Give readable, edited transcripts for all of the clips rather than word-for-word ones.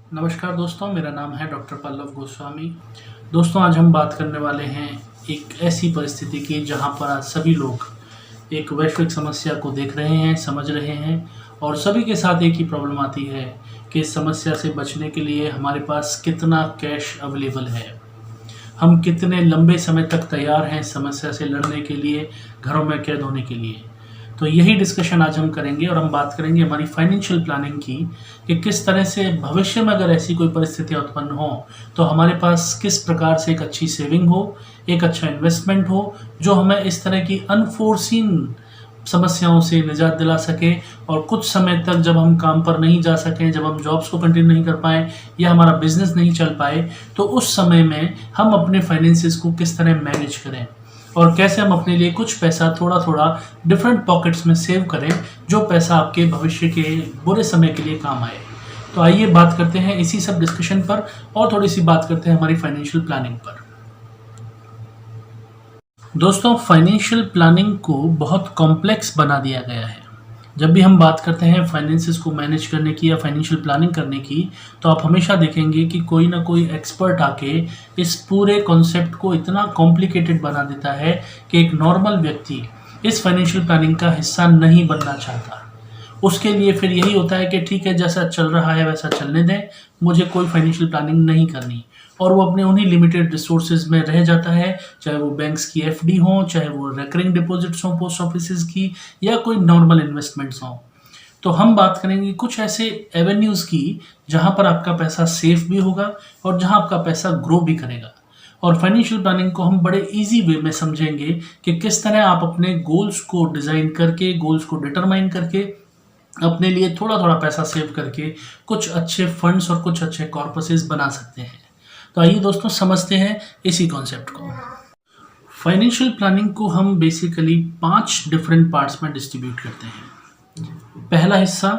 नमस्कार दोस्तों, मेरा नाम है डॉक्टर पल्लव गोस्वामी। दोस्तों, आज हम बात करने वाले हैं एक ऐसी परिस्थिति की जहां पर आज सभी लोग एक वैश्विक समस्या को देख रहे हैं, समझ रहे हैं और सभी के साथ एक ही प्रॉब्लम आती है कि इस समस्या से बचने के लिए हमारे पास कितना कैश अवेलेबल है। हम कितने लंबे समय तक तैयार हैं समस्या से लड़ने के लिए, घरों में कैद होने के लिए। तो यही डिस्कशन आज हम करेंगे और हम बात करेंगे हमारी फाइनेंशियल प्लानिंग की कि किस तरह से भविष्य में अगर ऐसी कोई परिस्थितियाँ उत्पन्न हो तो हमारे पास किस प्रकार से एक अच्छी सेविंग हो, एक अच्छा इन्वेस्टमेंट हो जो हमें इस तरह की अनफोर्सीन समस्याओं से निजात दिला सके। और कुछ समय तक जब हम काम पर नहीं जा सकें, जब हम जॉब्स को कंटिन्यू नहीं कर पाएँ या हमारा बिजनेस नहीं चल पाए, तो उस समय में हम अपने फाइनेंसिस को किस तरह मैनेज करें और कैसे हम अपने लिए कुछ पैसा थोड़ा थोड़ा डिफरेंट पॉकेट्स में सेव करें, जो पैसा आपके भविष्य के बुरे समय के लिए काम आए। तो आइए बात करते हैं इसी सब डिस्कशन पर और थोड़ी सी बात करते हैं हमारी फाइनेंशियल प्लानिंग पर। दोस्तों, फाइनेंशियल प्लानिंग को बहुत कॉम्प्लेक्स बना दिया गया है। जब भी हम बात करते हैं फाइनेंसिस को मैनेज करने की या फाइनेंशियल प्लानिंग करने की, तो आप हमेशा देखेंगे कि कोई ना कोई एक्सपर्ट आके इस पूरे कॉन्सेप्ट को इतना कॉम्प्लिकेटेड बना देता है कि एक नॉर्मल व्यक्ति इस फाइनेंशियल प्लानिंग का हिस्सा नहीं बनना चाहता। उसके लिए फिर यही होता है कि ठीक है, जैसा चल रहा है वैसा चलने दें, मुझे कोई फाइनेंशियल प्लानिंग नहीं करनी। और वो अपने उन्हीं लिमिटेड रिसोर्सेज में रह जाता है, चाहे वो बैंक्स की एफडी हो, चाहे वो रिकरिंग डिपॉजिट्स हों पोस्ट ऑफिस की, या कोई नॉर्मल इन्वेस्टमेंट्स हों। तो हम बात करेंगे कुछ ऐसे एवेन्यूज़ की जहां पर आपका पैसा सेफ भी होगा और जहां आपका पैसा ग्रो भी करेगा। और फाइनेंशियल प्लानिंग को हम बड़े इजी वे में समझेंगे कि किस तरह आप अपने गोल्स को डिज़ाइन करके, गोल्स को डिटरमाइन करके, अपने लिए थोड़ा थोड़ा पैसा सेव करके कुछ अच्छे फंड्स और कुछ अच्छे कॉर्पसेस बना सकते हैं। तो आइए दोस्तों, समझते हैं इसी कॉन्सेप्ट को। फाइनेंशियल प्लानिंग को हम बेसिकली 5 डिफरेंट पार्ट्स में डिस्ट्रीब्यूट करते हैं। पहला हिस्सा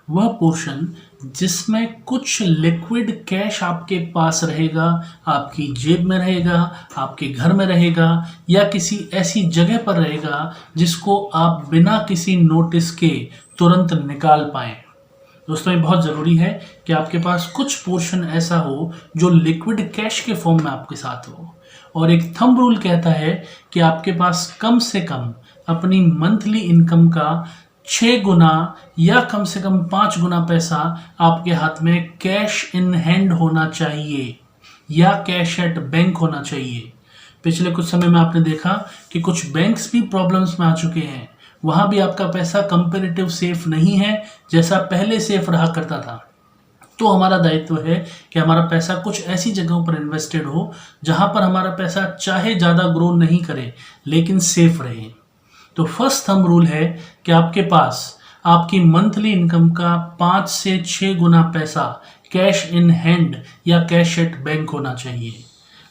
वह पोर्शन जिसमें कुछ लिक्विड कैश आपके पास रहेगा, आपकी जेब में रहेगा, आपके घर में रहेगा या किसी ऐसी जगह पर रहेगा जिसको आप बिना किसी नोटिस के तुरंत निकाल पाएं। दोस्तों, ये बहुत ज़रूरी है कि आपके पास कुछ पोर्शन ऐसा हो जो लिक्विड कैश के फॉर्म में आपके साथ हो। और एक थंब रूल कहता है कि आपके पास कम से कम अपनी मंथली इनकम का 6 गुना या कम से कम 5 गुना पैसा आपके हाथ में कैश इन हैंड होना चाहिए या कैश एट बैंक होना चाहिए। पिछले कुछ समय में आपने देखा कि कुछ बैंक्स भी प्रॉब्लम्स में आ चुके हैं। वहाँ भी आपका पैसा कंपेरेटिव सेफ नहीं है जैसा पहले सेफ रहा करता था। तो हमारा दायित्व है कि हमारा पैसा कुछ ऐसी जगहों पर इन्वेस्टेड हो जहाँ पर हमारा पैसा चाहे ज़्यादा ग्रो नहीं करे लेकिन सेफ रहे। तो फर्स्ट थंब रूल है कि आपके पास आपकी मंथली इनकम का 5 से 6 गुना पैसा कैश इन हैंड या कैश एट बैंक होना चाहिए।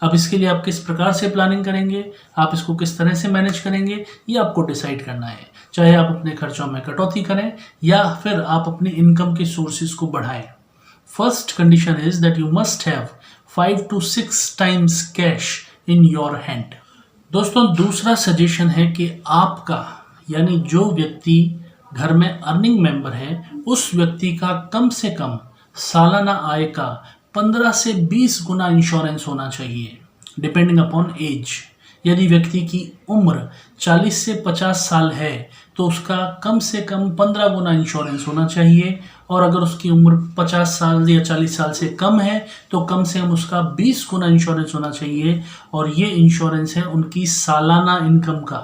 अब इसके लिए आप किस प्रकार से प्लानिंग करेंगे, आप इसको किस तरह से मैनेज करेंगे, ये आपको डिसाइड करना है। चाहे आप अपने खर्चों में कटौती करें या फिर आप अपने इनकम के सोर्सेज को बढ़ाएं। First condition is that you must have 5 to 6 times cash in your hand. दोस्तों, दूसरा सजेशन है कि आपका यानी जो व्यक्ति घर में अर्निंग मेंबर है उस व्यक्ति का कम से कम सालाना आय का 15 से 20 गुना इंश्योरेंस होना चाहिए, डिपेंडिंग अपॉन एज। यदि व्यक्ति की उम्र 40 से 50 साल है तो उसका कम से कम 15 गुना इंश्योरेंस होना चाहिए, और अगर उसकी उम्र 50 साल या 40 साल से कम है तो कम से कम उसका 20 गुना इंश्योरेंस होना चाहिए। और ये इंश्योरेंस है उनकी सालाना इनकम का।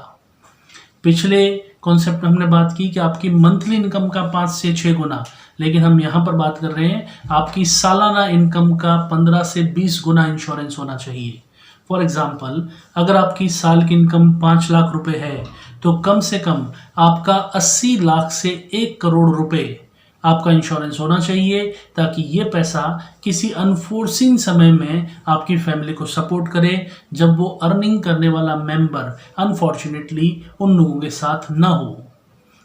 पिछले कॉन्सेप्ट में हमने बात की कि आपकी मंथली इनकम का 5 से 6 गुना, लेकिन हम यहाँ पर बात कर रहे हैं आपकी सालाना इनकम का 15 से 20 गुना इंश्योरेंस होना चाहिए। फॉर एग्जाम्पल, अगर आपकी साल की इनकम 5 लाख रुपए है तो कम से कम आपका 80 लाख से 1 करोड़ रुपए आपका इंश्योरेंस होना चाहिए, ताकि ये पैसा किसी अनफोर्सिन समय में आपकी फैमिली को सपोर्ट करे जब वो अर्निंग करने वाला मेंबर अनफॉर्चुनेटली उन लोगों के साथ ना हो।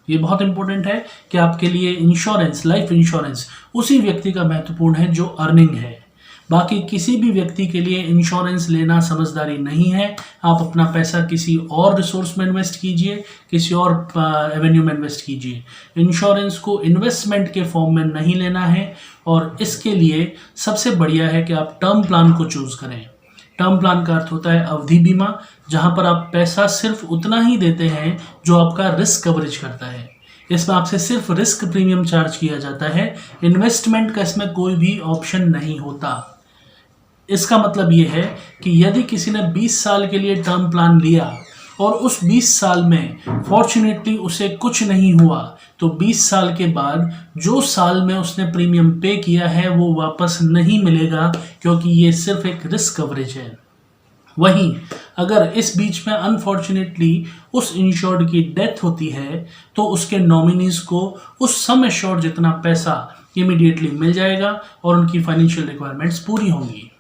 ये बहुत इंपॉर्टेंट है कि आपके लिए इंश्योरेंस, लाइफ इंश्योरेंस उसी व्यक्ति का महत्वपूर्ण है जो अर्निंग है। बाकी किसी भी व्यक्ति के लिए इंश्योरेंस लेना समझदारी नहीं है। आप अपना पैसा किसी और रिसोर्स में इन्वेस्ट कीजिए, किसी और एवेन्यू में इन्वेस्ट कीजिए। इंश्योरेंस को इन्वेस्टमेंट के फॉर्म में नहीं लेना है, और इसके लिए सबसे बढ़िया है कि आप टर्म प्लान को चूज करें। टर्म प्लान का अर्थ होता है अवधि बीमा, जहां पर आप पैसा सिर्फ उतना ही देते हैं जो आपका रिस्क कवरेज करता है। इसमें आपसे सिर्फ रिस्क प्रीमियम चार्ज किया जाता है, इन्वेस्टमेंट का इसमें कोई भी ऑप्शन नहीं होता। इसका मतलब ये है कि यदि किसी ने 20 साल के लिए टर्म प्लान लिया और उस 20 साल में फॉर्चुनेटली उसे कुछ नहीं हुआ, तो 20 साल के बाद जो साल में उसने प्रीमियम पे किया है वो वापस नहीं मिलेगा, क्योंकि ये सिर्फ एक रिस्क कवरेज है। वहीं अगर इस बीच में अनफॉर्चुनेटली उस इंश्योर्ड की डेथ होती है, तो उसके नॉमिनीज को उस सम एश्योर्ड जितना पैसा इमीडिएटली मिल जाएगा और उनकी फाइनेंशियल रिक्वायरमेंट्स पूरी होंगी।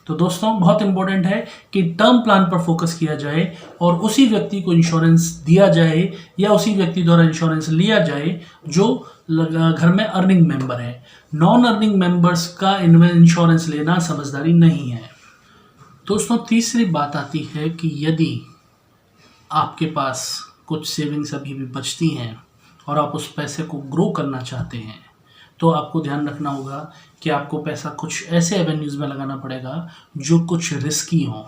तो दोस्तों, बहुत इंपॉर्टेंट है कि टर्म प्लान पर फोकस किया जाए और उसी व्यक्ति को इंश्योरेंस दिया जाए या उसी व्यक्ति द्वारा इंश्योरेंस लिया जाए जो घर में अर्निंग मेंबर है। नॉन अर्निंग मेंबर्स का इंश्योरेंस लेना समझदारी नहीं है। दोस्तों, तीसरी बात आती है कि यदि आपके पास कुछ सेविंग्स अभी भी बचती हैं और आप उस पैसे को ग्रो करना चाहते हैं, तो आपको ध्यान रखना होगा कि आपको पैसा कुछ ऐसे एवेन्यूज़ में लगाना पड़ेगा जो कुछ रिस्की हों।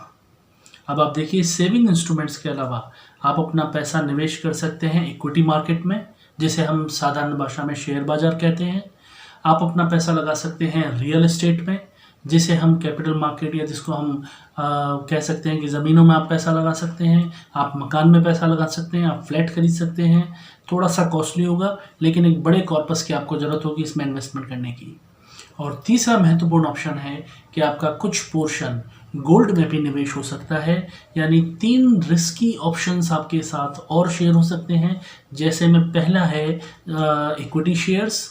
अब आप देखिए, सेविंग इंस्ट्रूमेंट्स के अलावा आप अपना पैसा निवेश कर सकते हैं इक्विटी मार्केट में, जिसे हम साधारण भाषा में शेयर बाजार कहते हैं। आप अपना पैसा लगा सकते हैं रियल एस्टेट में, जिसे हम कैपिटल मार्केट या जिसको हम कह सकते हैं कि ज़मीनों में आप पैसा लगा सकते हैं। आप मकान में पैसा लगा सकते हैं, आप फ्लैट खरीद सकते हैं। थोड़ा सा कॉस्टली होगा, लेकिन एक बड़े कॉर्पस की आपको ज़रूरत होगी इसमें इन्वेस्टमेंट करने की। और तीसरा महत्वपूर्ण ऑप्शन है कि आपका कुछ पोर्शन गोल्ड में भी निवेश हो सकता है। यानी 3 रिस्की ऑप्शंस आपके साथ और शेयर हो सकते हैं, जैसे में पहला है इक्विटी शेयर्स,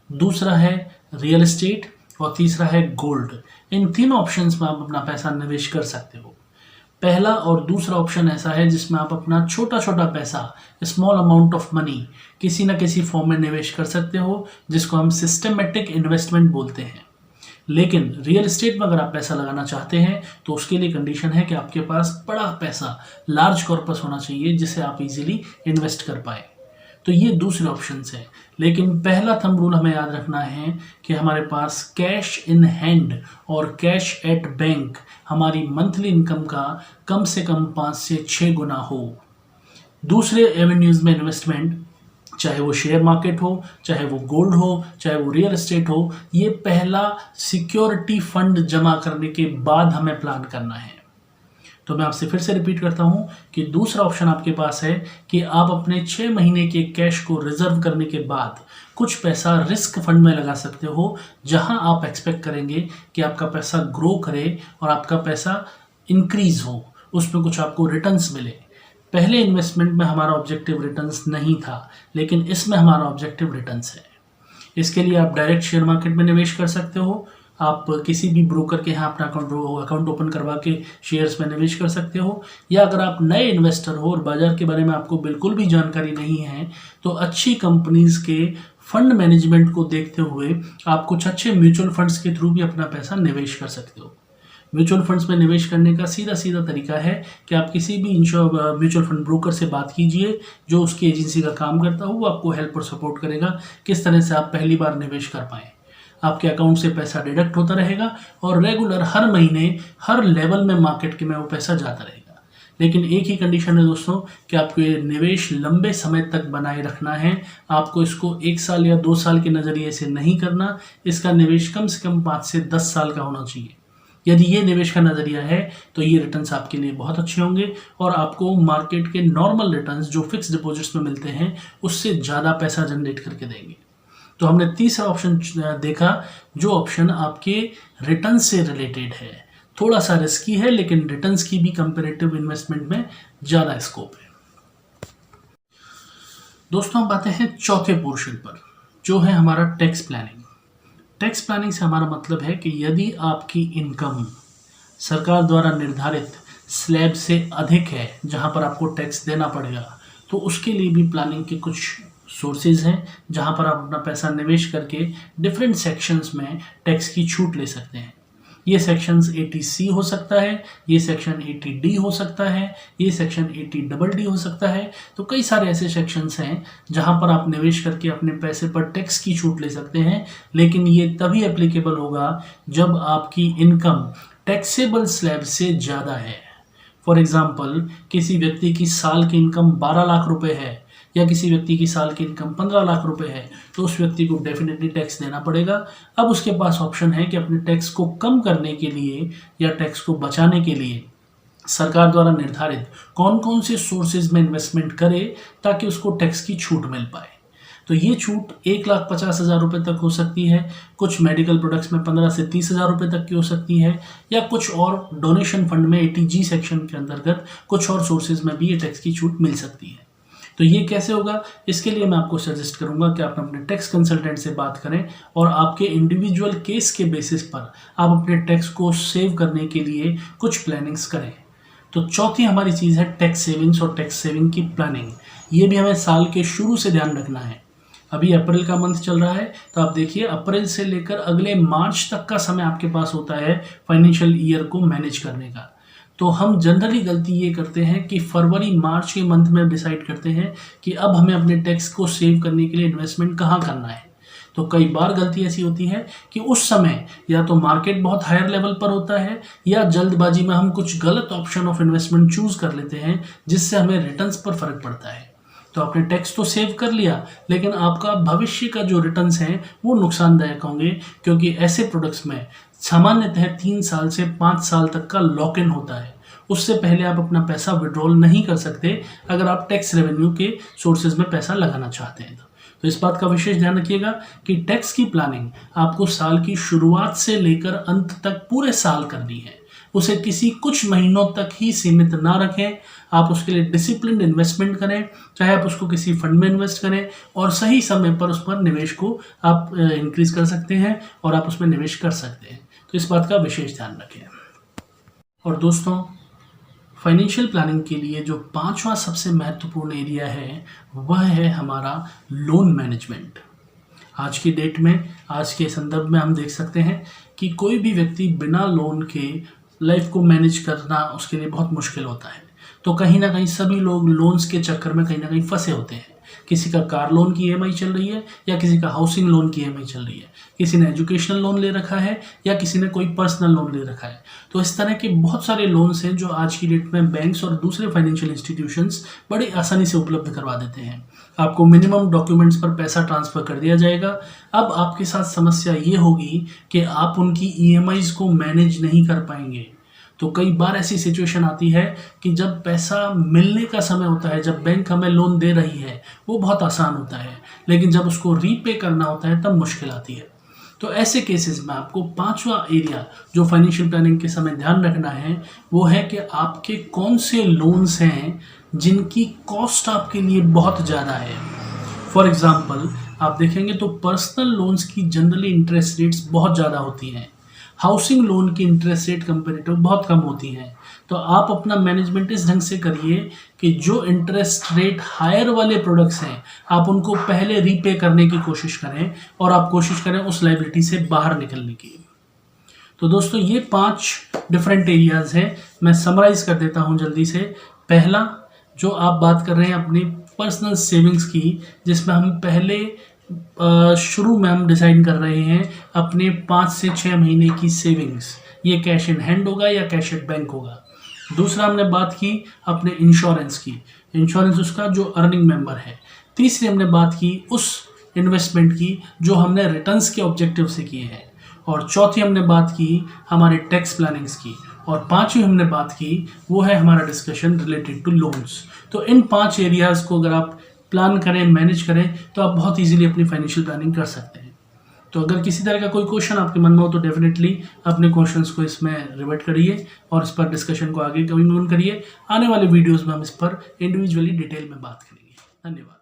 दूसरा है रियल एस्टेट और तीसरा है गोल्ड। इन 3 ऑप्शंस में आप अपना पैसा निवेश कर सकते हो। पहला और दूसरा ऑप्शन ऐसा है जिसमें आप अपना छोटा छोटा पैसा, स्मॉल अमाउंट ऑफ मनी, किसी ना किसी फॉर्म में निवेश कर सकते हो, जिसको हम सिस्टमेटिक इन्वेस्टमेंट बोलते हैं। लेकिन रियल एस्टेट में अगर आप पैसा लगाना चाहते हैं तो उसके लिए कंडीशन है कि आपके पास बड़ा पैसा, लार्ज कॉर्पस होना चाहिए जिसे आप इजीली इन्वेस्ट कर पाए। तो ये दूसरे ऑप्शंस हैं। लेकिन पहला थंब रूल हमें याद रखना है कि हमारे पास कैश इन हैंड और कैश एट बैंक हमारी मंथली इनकम का कम से कम 5 से 6 गुना हो। दूसरे एवेन्यूज़ में इन्वेस्टमेंट, चाहे वो शेयर मार्केट हो, चाहे वो गोल्ड हो, चाहे वो रियल एस्टेट हो, ये पहला सिक्योरिटी फंड जमा करने के बाद हमें प्लान करना है। तो मैं आपसे फिर से रिपीट करता हूं कि दूसरा ऑप्शन आपके पास है कि आप अपने 6 महीने के कैश को रिजर्व करने के बाद कुछ पैसा रिस्क फंड में लगा सकते हो, जहां आप एक्सपेक्ट करेंगे कि आपका पैसा ग्रो करे और आपका पैसा इंक्रीज हो, उसमें कुछ आपको रिटर्न्स मिले। पहले इन्वेस्टमेंट में हमारा ऑब्जेक्टिव रिटर्न्स नहीं था, लेकिन इसमें हमारा ऑब्जेक्टिव रिटर्न्स है। इसके लिए आप डायरेक्ट शेयर मार्केट में निवेश कर सकते हो। आप किसी भी ब्रोकर के यहाँ अपना अकाउंट ओपन करवा के शेयर्स में निवेश कर सकते हो, या अगर आप नए इन्वेस्टर हो और बाजार के बारे में आपको बिल्कुल भी जानकारी नहीं है, तो अच्छी कंपनीज के फंड मैनेजमेंट को देखते हुए आप कुछ अच्छे म्यूचुअल फंड्स के थ्रू भी अपना पैसा निवेश कर सकते हो। म्यूचुअल फंड्स में निवेश करने का सीधा सीधा तरीका है कि आप किसी भी म्यूचुअल फंड ब्रोकर से बात कीजिए जो उसकी एजेंसी का काम करता हो। वो आपको हेल्प और सपोर्ट करेगा किस तरह से आप पहली बार निवेश कर पाएँ। आपके अकाउंट से पैसा डिडक्ट होता रहेगा और रेगुलर हर महीने हर लेवल में मार्केट के में वो पैसा जाता रहेगा। लेकिन एक ही कंडीशन है दोस्तों कि आपको ये निवेश लंबे समय तक बनाए रखना है। आपको इसको 1 साल या 2 साल के नज़रिए से नहीं करना। इसका निवेश कम से कम 5 से 10 साल का होना चाहिए। यदि ये निवेश का नज़रिया है तो ये रिटर्न्स आपके लिए बहुत अच्छे होंगे और आपको मार्केट के नॉर्मल रिटर्न्स जो फिक्स डिपॉजिट्स में मिलते हैं उससे ज़्यादा पैसा जनरेट करके देंगे। तो हमने तीसरा ऑप्शन देखा, जो ऑप्शन आपके रिटर्न से रिलेटेड है। थोड़ा सा रिस्की है, लेकिन रिटर्न्स की भी कंपैरेटिव इन्वेस्टमेंट में ज़्यादा स्कोप है। दोस्तों, हम आते हैं चौथे पोर्शन पर, जो है हमारा टैक्स प्लानिंग। टैक्स प्लानिंग से हमारा मतलब है कि यदि आपकी इनकम सरकार द्वारा निर्धारित स्लैब से अधिक है जहां पर आपको टैक्स देना पड़ेगा, तो उसके लिए भी प्लानिंग के कुछ सोर्सेज हैं जहां पर आप अपना पैसा निवेश करके डिफरेंट सेक्शंस में टैक्स की छूट ले सकते हैं। ये सेक्शंस 80C हो सकता है, ये सेक्शन 80D हो सकता है, ये सेक्शन 80DD हो सकता है। तो कई सारे ऐसे सेक्शंस हैं जहां पर आप निवेश करके अपने पैसे पर टैक्स की छूट ले सकते हैं, लेकिन ये तभी एप्लीकेबल होगा जब आपकी इनकम टैक्सेबल स्लैब से ज़्यादा है। फॉर एग्जाम्पल, किसी व्यक्ति की साल की इनकम 12 लाख रुपए है या किसी व्यक्ति की साल की इनकम 15 लाख रुपए है, तो उस व्यक्ति को डेफिनेटली टैक्स देना पड़ेगा। अब उसके पास ऑप्शन है कि अपने टैक्स को कम करने के लिए या टैक्स को बचाने के लिए सरकार द्वारा निर्धारित कौन कौन से सोर्सेज में इन्वेस्टमेंट करे ताकि उसको टैक्स की छूट मिल पाए। तो ये छूट 1,50,000 रुपये तक हो सकती है, कुछ मेडिकल प्रोडक्ट्स में 15 से 30,000 रुपये तक की हो सकती है, या कुछ और डोनेशन फंड में 80G सेक्शन के अंतर्गत कुछ और सोर्सेज में भी ये टैक्स की छूट मिल सकती है। तो ये कैसे होगा, इसके लिए मैं आपको सजेस्ट करूंगा कि आप अपने टैक्स कंसल्टेंट से बात करें और आपके इंडिविजुअल केस के बेसिस पर आप अपने टैक्स को सेव करने के लिए कुछ प्लानिंग्स करें। तो चौथी हमारी चीज़ है टैक्स सेविंग्स और टैक्स सेविंग की प्लानिंग। ये भी हमें साल के शुरू से ध्यान रखना है। अभी अप्रैल का मंथ चल रहा है, तो आप देखिए अप्रैल से लेकर अगले मार्च तक का समय आपके पास होता है फाइनेंशियल ईयर को मैनेज करने का। तो हम जनरली गलती ये करते हैं कि फरवरी मार्च के मंथ में डिसाइड करते हैं कि अब हमें अपने टैक्स को सेव करने के लिए इन्वेस्टमेंट कहाँ करना है। तो कई बार गलती ऐसी होती है कि उस समय या तो मार्केट बहुत हायर लेवल पर होता है या जल्दबाजी में हम कुछ गलत ऑप्शन ऑफ इन्वेस्टमेंट चूज कर लेते हैं, जिससे हमें रिटर्न्स पर फर्क पड़ता है। तो आपने टैक्स तो सेव कर लिया, लेकिन आपका भविष्य का जो रिटर्न्स हैं वो नुकसानदायक होंगे, क्योंकि ऐसे प्रोडक्ट्स में सामान्यतः 3 साल से 5 साल तक का लॉक इन होता है। उससे पहले आप अपना पैसा विड्रॉल नहीं कर सकते अगर आप टैक्स रेवेन्यू के सोर्सेज में पैसा लगाना चाहते हैं। तो इस बात का विशेष ध्यान रखिएगा कि टैक्स की प्लानिंग आपको साल की शुरुआत से लेकर अंत तक पूरे साल करनी है। उसे किसी कुछ महीनों तक ही सीमित ना रखें। आप उसके लिए डिसिप्लिन इन्वेस्टमेंट करें, चाहे आप उसको किसी फंड में इन्वेस्ट करें, और सही समय पर उस पर निवेश को आप इंक्रीज कर सकते हैं और आप उसमें निवेश कर सकते हैं। तो इस बात का विशेष ध्यान रखें। और दोस्तों, फाइनेंशियल प्लानिंग के लिए जो 5वां सबसे महत्वपूर्ण एरिया है वह है हमारा लोन मैनेजमेंट। आज की डेट में, आज के संदर्भ में हम देख सकते हैं कि कोई भी व्यक्ति बिना लोन के लाइफ को मैनेज करना उसके लिए बहुत मुश्किल होता है। तो कहीं ना कहीं सभी लोग लोन्स के चक्कर में कहीं ना कहीं फंसे होते हैं। किसी का कार लोन की EMI चल रही है या किसी का हाउसिंग लोन की EMI चल रही है, किसी ने एजुकेशनल लोन ले रखा है या किसी ने कोई पर्सनल लोन ले रखा है। तो इस तरह के बहुत सारे लोन्स हैं जो आज की डेट में बैंक्स और दूसरे फाइनेंशियल इंस्टीट्यूशंस बड़ी आसानी से उपलब्ध करवा देते हैं। आपको मिनिमम डॉक्यूमेंट्स पर पैसा ट्रांसफ़र कर दिया जाएगा। अब आपके साथ समस्या ये होगी कि आप उनकी EMIs को मैनेज नहीं कर पाएंगे। तो कई बार ऐसी सिचुएशन आती है कि जब पैसा मिलने का समय होता है, जब बैंक हमें लोन दे रही है, वो बहुत आसान होता है, लेकिन जब उसको रीपे करना होता है तब मुश्किल आती है। तो ऐसे केसेस में आपको 5वां एरिया जो फाइनेंशियल प्लानिंग के समय ध्यान रखना है वो है कि आपके कौन से लोन्स हैं जिनकी कॉस्ट आपके लिए बहुत ज़्यादा है। फॉर एग्जाम्पल, आप देखेंगे तो पर्सनल लोन्स की जनरली इंटरेस्ट रेट्स बहुत ज़्यादा होती हैं। हाउसिंग लोन की इंटरेस्ट रेट कंपेरेटिव बहुत कम होती हैं। तो आप अपना मैनेजमेंट इस ढंग से करिए कि जो इंटरेस्ट रेट हायर वाले प्रोडक्ट्स हैं आप उनको पहले रीपे करने की कोशिश करें और आप कोशिश करें उस लायबिलिटी से बाहर निकलने की। तो दोस्तों, ये 5 डिफरेंट एरियाज हैं। मैं समराइज कर देता हूँ जल्दी से। पहला, जो आप बात कर रहे हैं अपनी पर्सनल सेविंग्स की, जिसमें हम पहले शुरू में हम डिसाइड कर रहे हैं अपने 5 से 6 महीने की सेविंग्स, ये कैश इन हैंड होगा या कैश एट बैंक होगा। दूसरा, हमने बात की अपने इंश्योरेंस की, इंश्योरेंस उसका जो अर्निंग मेंबर है। तीसरी, हमने बात की उस इन्वेस्टमेंट की जो हमने रिटर्न्स के ऑब्जेक्टिव से किए हैं। और चौथी, हमने बात की हमारे टैक्स प्लानिंग्स की। और 5वीं हमने बात की वो है हमारा डिस्कशन रिलेटेड टू लोन्स। तो इन 5 एरियाज़ को अगर आप प्लान करें, मैनेज करें, तो आप बहुत इजीली अपनी फाइनेंशियल प्लानिंग कर सकते हैं। तो अगर किसी तरह का कोई क्वेश्चन आपके मन में हो तो डेफिनेटली अपने क्वेश्चंस को इसमें रिवर्ट करिए और इस पर डिस्कशन को आगे कमिंग ऑन करिए। आने वाले वीडियोस में हम इस पर इंडिविजुअली डिटेल में बात करेंगे। धन्यवाद।